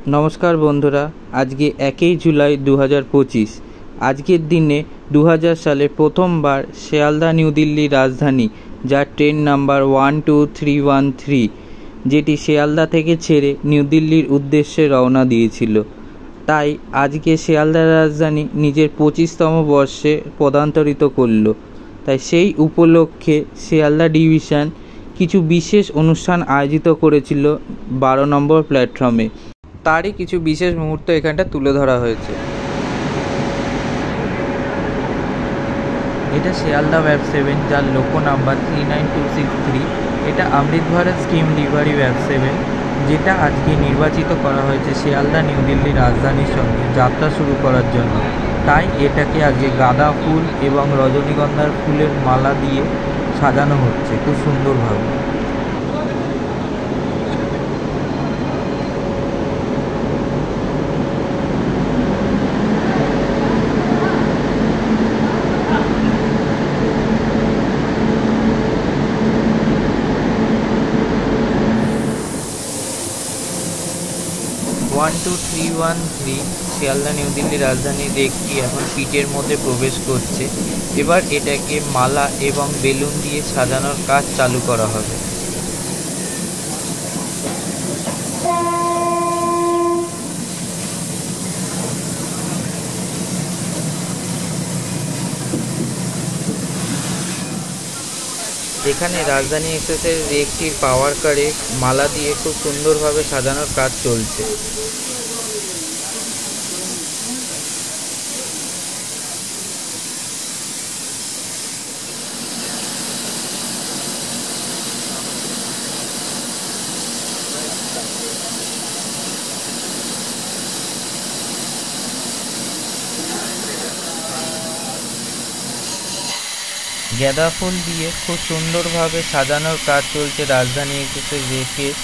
নমস্কার বন্ধুরা, আজকে 1 জুলাই 2025। আজকের দিনে 2000 সালে প্রথমবার শিয়ালদা নিউ দিল্লি রাজধানী, যার ট্রেন নাম্বার 12313, যেটি শিয়ালদা থেকে ছেড়ে নিউ দিল্লির উদ্দেশ্যে রওনা দিয়েছিল। তাই আজকে শিয়ালদা রাজধানী নিজের 25তম বর্ষে পদান্তরিত করল। তাই সেই উপলক্ষে শিয়ালদা ডিভিশন কিছু বিশেষ অনুষ্ঠান আয়োজিত করেছিল 12 নম্বর প্ল্যাটফর্মে। তারই কিছু বিশেষ মুহূর্ত এখানটা তুলে ধরা হয়েছে। এটা শিয়ালদা ওয়েব 7, যার লোকো নাম্বার 39263। এটা অমৃত ভারত স্কিম লিভারি ওয়েব 7, যেটা আজকে নির্বাচিত করা হয়েছে শিয়ালদা নিউ দিল্লি রাজধানীর সঙ্গে যাত্রা শুরু করার জন্য। তাই এটাকে আজকে গাঁদা ফুল এবং রজনীগন্ধার ফুলের মালা দিয়ে সাজানো হচ্ছে খুব সুন্দরভাবে। One two three one three Sealdah New Delhi রাজধানীর রেকটি এখন পিটের মধ্যে প্রবেশ করছে। এবার এটাকে মালা এবং বেলুন দিয়ে সাজানোর কাজ চালু করা হবে। এখানে রাজধানী এক্সপ্রেসের রেকটির পাওয়ার কারে মালা দিয়ে খুব সুন্দরভাবে সাজানোর কাজ চলছে। গাঁদা ফুল দিয়ে খুব সুন্দরভাবে সাজানোর কাজ চলছে রাজধানী এক্সপ্রেসের রেকের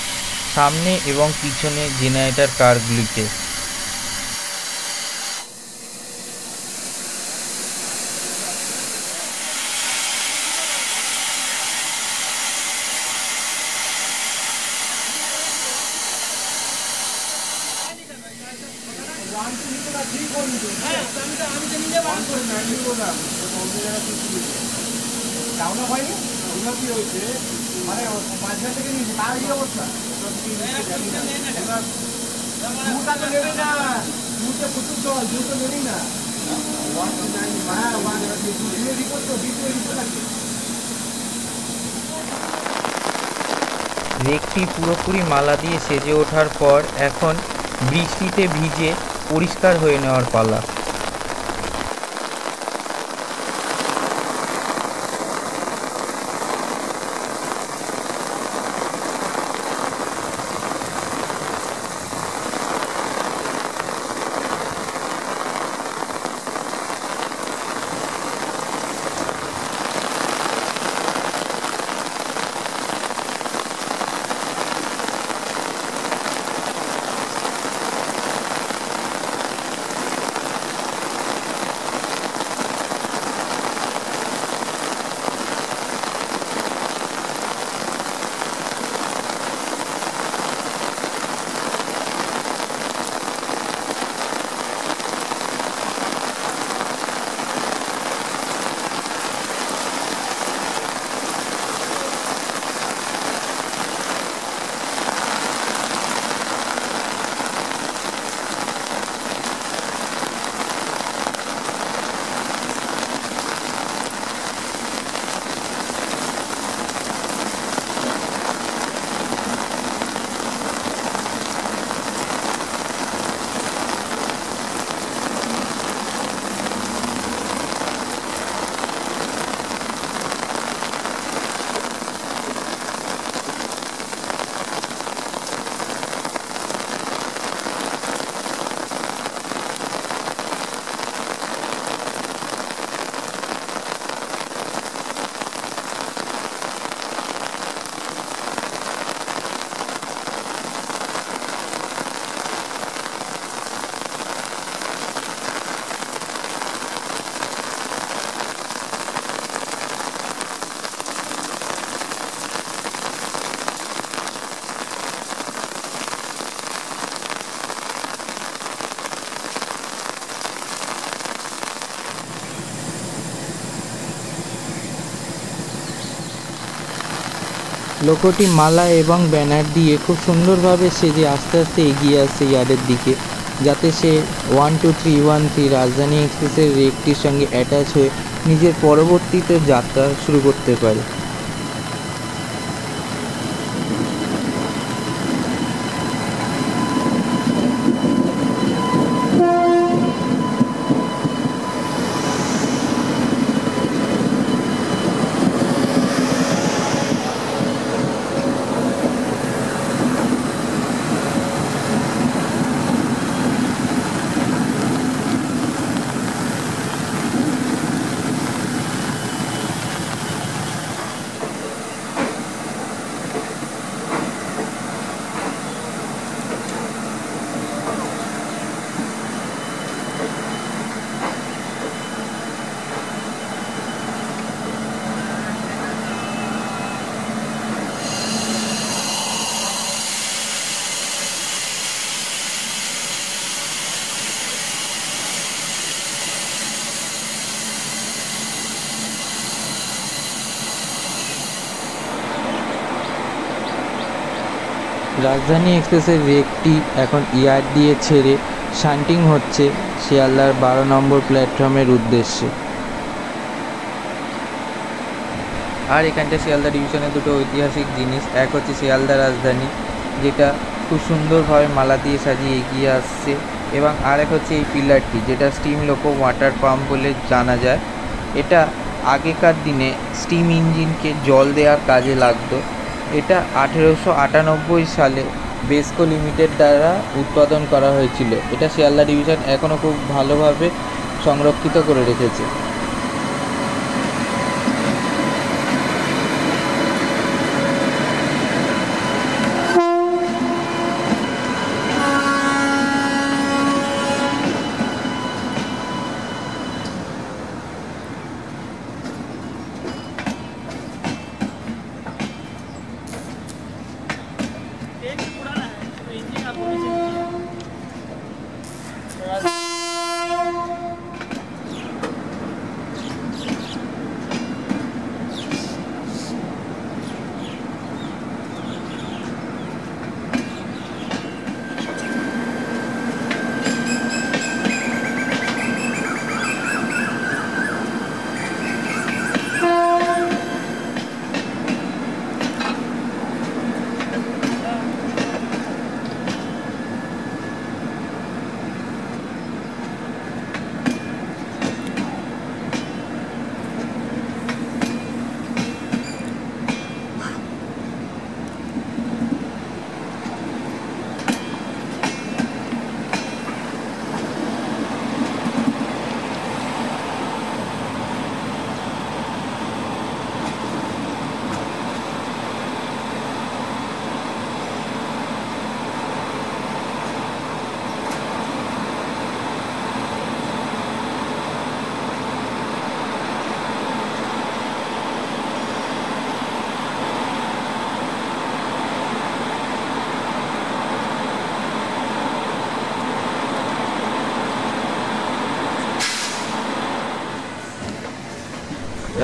সামনে এবং পিছনে জেনারেটর কারগুলিতে। রেকটি পুরোপুরি মালা দিয়ে সেজে ওঠার পর এখন বৃষ্টিতে ভিজে পরিষ্কার হয়ে নেওয়ার পালা। লোকটি মালা এবং ব্যানার দিয়ে খুব সুন্দরভাবে সেজে আস্তে আস্তে এগিয়ে আসছে ইয়ার্ডের দিকে, যাতে সে 12313 রাজধানী এক্সপ্রেসের রেকটির সঙ্গে অ্যাটাচ হয়ে নিজের পরবর্তীতে যাত্রা শুরু করতে পারে। রাজধানী এক্সপ্রেসের রেকটি এখন ইয়ার্ড দিয়ে ছেড়ে শান্টিং হচ্ছে শিয়ালদার 12 নম্বর প্ল্যাটফর্মের উদ্দেশ্যে। আর এখানটা শিয়ালদা ডিভিশনের দুটো ঐতিহাসিক জিনিস, এক হচ্ছে শিয়ালদা রাজধানী, যেটা খুব সুন্দরভাবে মালা দিয়ে সাজিয়ে এগিয়ে আসছে, এবং আর এক হচ্ছে এই পিলারটি, যেটা স্টিম লোকো ওয়াটার পাম্প বলে জানা যায়। এটা আগেকার দিনে স্টিম ইঞ্জিনকে জল দেওয়ার কাজে লাগতো। এটা 1898 সালে বেসকো লিমিটেড দ্বারা উৎপাদন করা হয়েছিল। এটা শিয়ালদা ডিভিশন এখনও খুব ভালোভাবে সংরক্ষিত করে রেখেছে।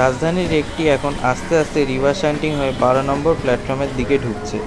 রাজধানীর রেকটি এখন আস্তে আস্তে রিভার্স শান্টিং হয়ে 12 নম্বর প্ল্যাটফর্মের দিকে ঢুকছে।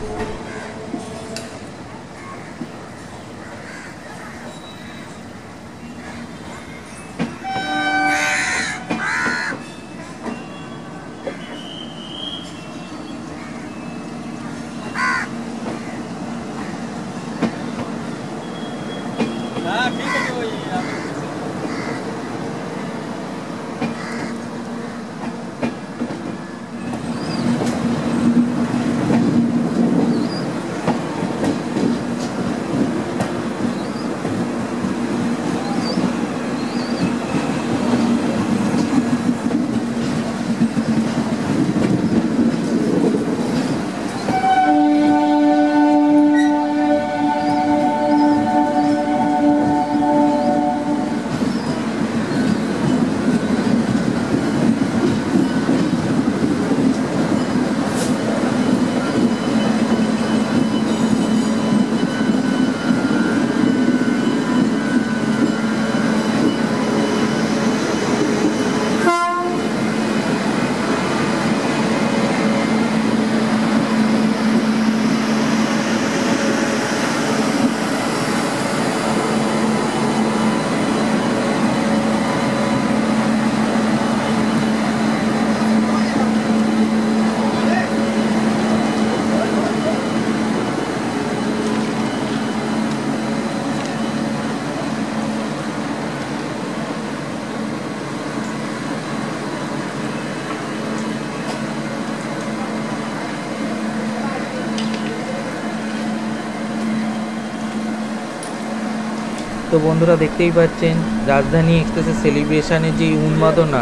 তো বন্ধুরা দেখতেই পাচ্ছেন রাজধানী এক্সপ্রেসের সেলিব্রেশনের যে উন্মাদনা,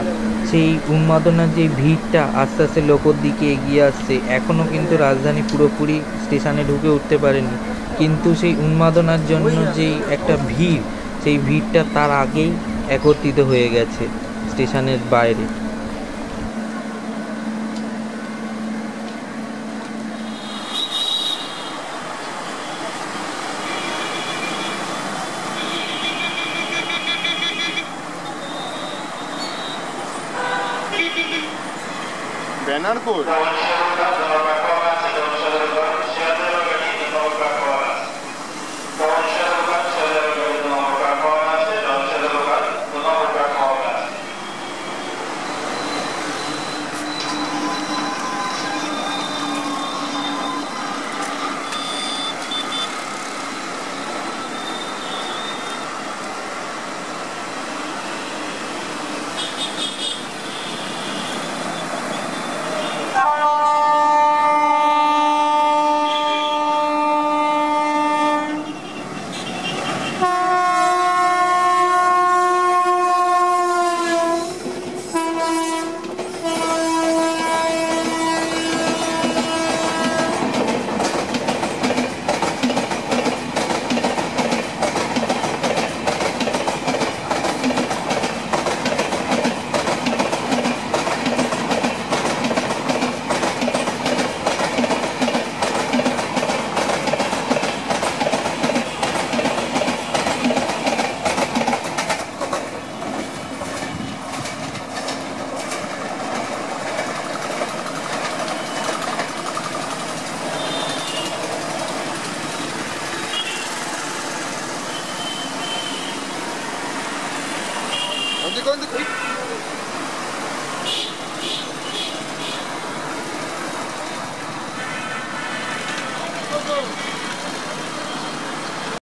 সেই উন্মাদনার যে ভিড়টা আস্তে আস্তে লোকর দিকে এগিয়ে আসছে। এখনও কিন্তু রাজধানী পুরোপুরি স্টেশনে ঢুকে উঠতে পারেনি, কিন্তু সেই উন্মাদনার জন্য যেই একটা ভিড়, সেই ভিড়টা তার আগেই একত্রিত হয়ে গেছে স্টেশনের বাইরে। Banner code Onde